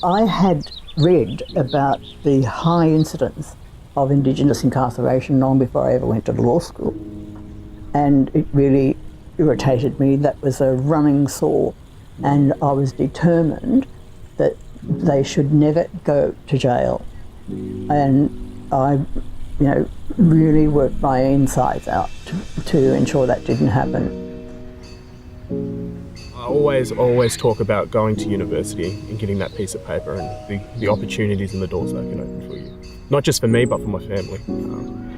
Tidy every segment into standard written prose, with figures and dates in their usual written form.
I had read about the high incidence of Indigenous incarceration long before I ever went to law school, and it really irritated me. That was a running sore, and I was determined that they should never go to jail. And I, really worked my insides out to ensure that didn't happen. I always talk about going to university and getting that piece of paper and the opportunities and the doors that can open for you. Not just for me, but for my family.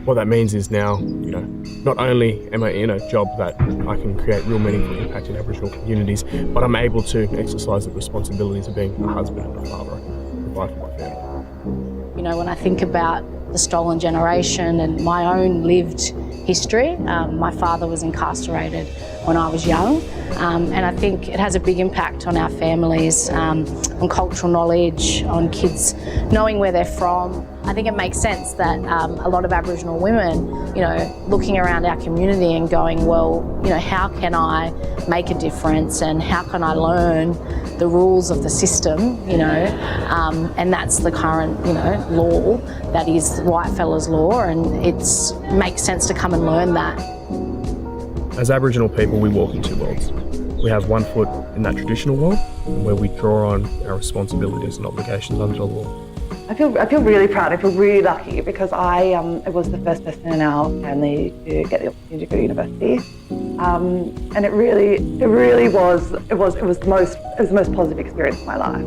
What that means is now, not only am I in a job that I can create real meaningful impact in Aboriginal communities, but I'm able to exercise the responsibilities of being a husband and a father and provide for my family. When I think about the stolen generation and my own lived history, my father was incarcerated when I was young, and I think it has a big impact on our families, on cultural knowledge, on kids knowing where they're from. I think it makes sense that a lot of Aboriginal women, looking around our community and going, well, how can I make a difference and how can I learn the rules of the system, and that's the current, law that is Whitefellas law, and it makes sense to come and learn that. As Aboriginal people, we walk in two worlds. We have one foot in that traditional world, where we draw on our responsibilities and obligations under the law. I feel really proud. I feel really lucky because I was the first person in our family to get the opportunity to go to university, and it really was the most positive experience of my life.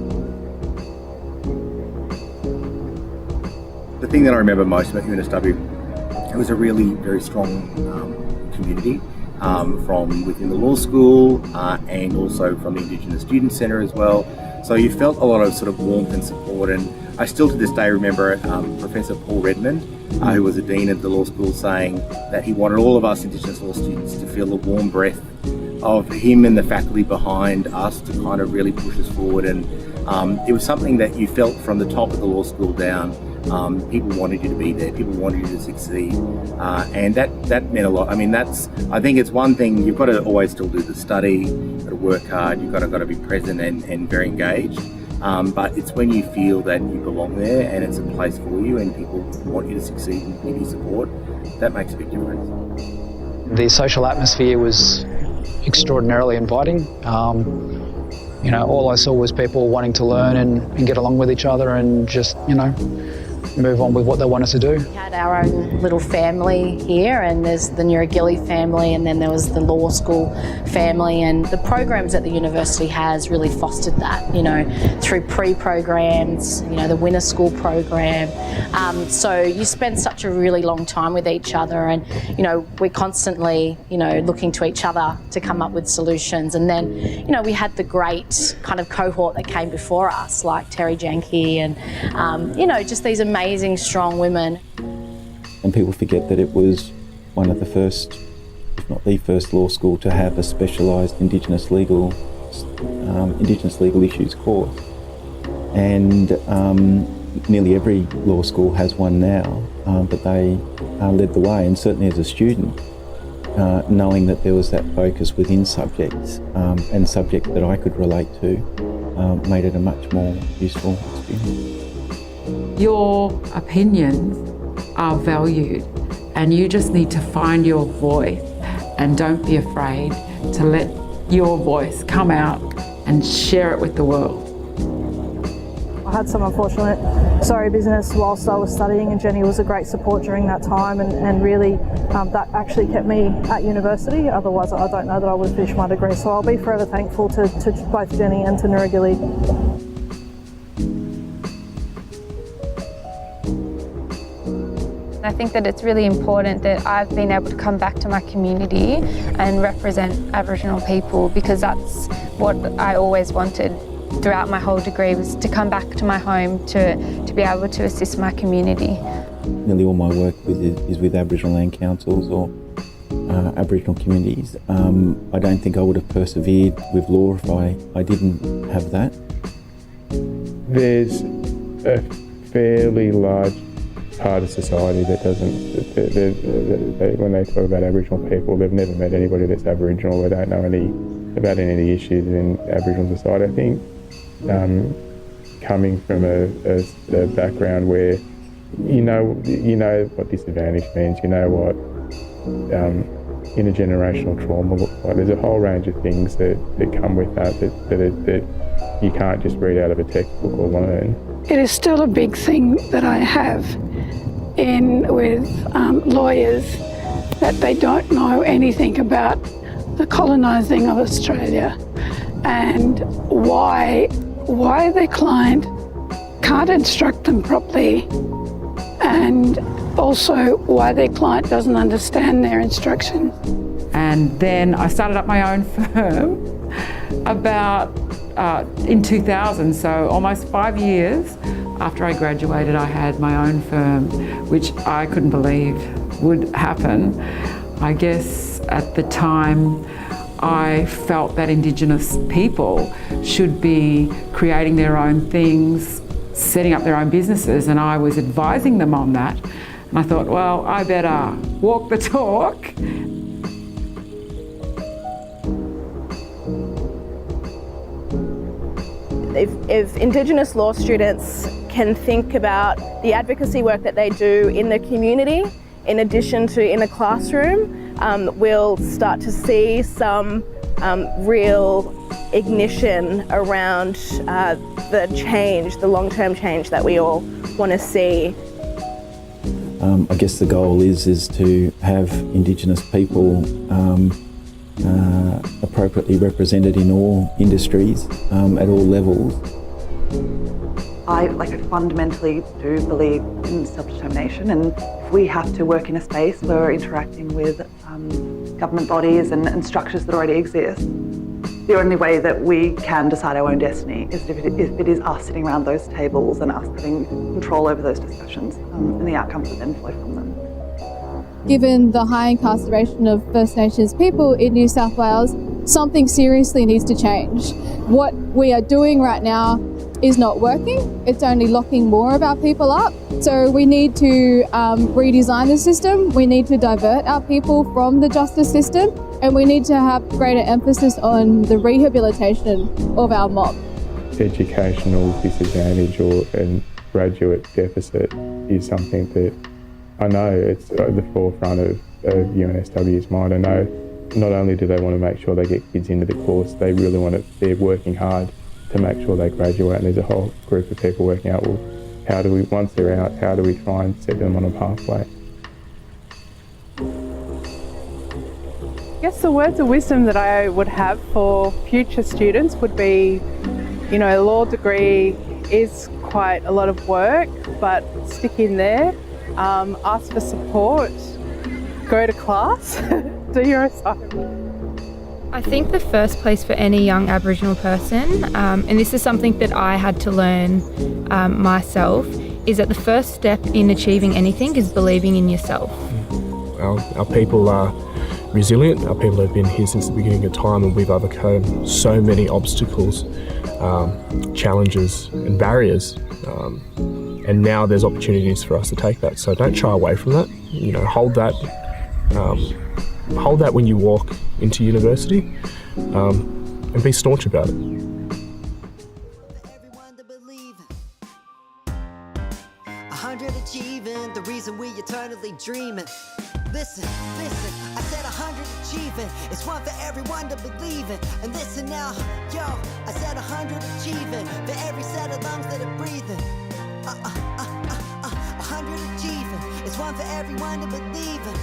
The thing that I remember most about UNSW, it was a really very strong community. From within the law school and also from the Indigenous Student Centre as well. So you felt a lot of sort of warmth and support, and I still to this day remember Professor Paul Redmond, who was a dean of the law school, saying that he wanted all of us Indigenous law students to feel the warm breath of him and the faculty behind us to kind of really push us forward, and it was something that you felt from the top of the law school down. People wanted you to be there, people wanted you to succeed, and that meant a lot. I mean, I think it's one thing, you've got to always still do the study, you've got to work hard, you've got to be present and very engaged, but it's when you feel that you belong there and it's a place for you and people want you to succeed and give you support, that makes a big difference. The social atmosphere was extraordinarily inviting. All I saw was people wanting to learn and get along with each other and just, move on with what they want us to do. We had our own little family here, and there's the Nuragili family, and then there was the law school family, and the programs that the university has really fostered that, through pre-programs, the winter school program. So you spend such a really long time with each other, and, we're constantly, looking to each other to come up with solutions. And then, we had the great kind of cohort that came before us, like Terry Janke and, just these amazing, strong women. And people forget that it was one of the first, if not the first, law school to have a specialised Indigenous legal issues course. And nearly every law school has one now, but they led the way, and certainly as a student, knowing that there was that focus within subjects and subjects that I could relate to, made it a much more useful experience. Your opinions are valued, and you just need to find your voice, and don't be afraid to let your voice come out and share it with the world. I had some unfortunate business whilst I was studying, and Jenny was a great support during that time, and really that actually kept me at university. Otherwise I don't know that I would have finished my degree, so I'll be forever thankful to both Jenny and to Nuragili. I think that it's really important that I've been able to come back to my community and represent Aboriginal people, because that's what I always wanted throughout my whole degree, was to come back to my home to be able to assist my community. Nearly all my work is with Aboriginal land councils or Aboriginal communities. I don't think I would have persevered with law if I didn't have that. There's a fairly large part of society that doesn't, when they talk about Aboriginal people, they've never met anybody that's Aboriginal. They don't know about any of the issues in Aboriginal society. I think coming from a background where you know what disadvantage means, you know what intergenerational trauma looks like. There's a whole range of things that come with that you can't just read out of a textbook or learn. It is still a big thing that I have with lawyers, that they don't know anything about the colonising of Australia and why their client can't instruct them properly, and also why their client doesn't understand their instructions. And then I started up my own firm about in 2000, so almost 5 years after I graduated, I had my own firm, which I couldn't believe would happen. I guess at the time I felt that Indigenous people should be creating their own things, setting up their own businesses, and I was advising them on that. And I thought, well, I better walk the talk. If Indigenous law students can think about the advocacy work that they do in the community, in addition to in a classroom, we'll start to see some real ignition around the change, the long-term change that we all want to see. I guess the goal is to have Indigenous people appropriately represented in all industries, at all levels. I fundamentally do believe in self-determination, and if we have to work in a space where we're interacting with government bodies and structures that already exist, the only way that we can decide our own destiny is if it is us sitting around those tables and us having control over those discussions and the outcomes that then flow from them. Given the high incarceration of First Nations people in New South Wales, something seriously needs to change. What we are doing right now is not working. It's only locking more of our people up. So we need to redesign the system. We need to divert our people from the justice system, and we need to have greater emphasis on the rehabilitation of our mob. Educational disadvantage and graduate deficit is something that I know it's at the forefront of UNSW's mind. I know not only do they want to make sure they get kids into the course, they really want to, they're working hard to make sure they graduate, and there's a whole group of people working out, well, how do we, once they're out, how do we try and set them on a pathway? I guess the words of wisdom that I would have for future students would be, you know, a law degree is quite a lot of work, but stick in there, ask for support, go to class, do your assignment. I think the first place for any young Aboriginal person, and this is something that I had to learn myself, is that the first step in achieving anything is believing in yourself. Our people are resilient. Our people have been here since the beginning of time, and we've overcome so many obstacles, challenges and barriers. And now there's opportunities for us to take that. So don't shy away from that. You know, hold that when you walk into university, and be staunch about it. 100 achieving, the reason we eternally dreaming. Listen, I said 100 achieving, it's one for everyone to believe in. And listen now, yo, I said 100 achieving, for every set of lungs that are breathing. 100 achieving, it's one for everyone to believe in.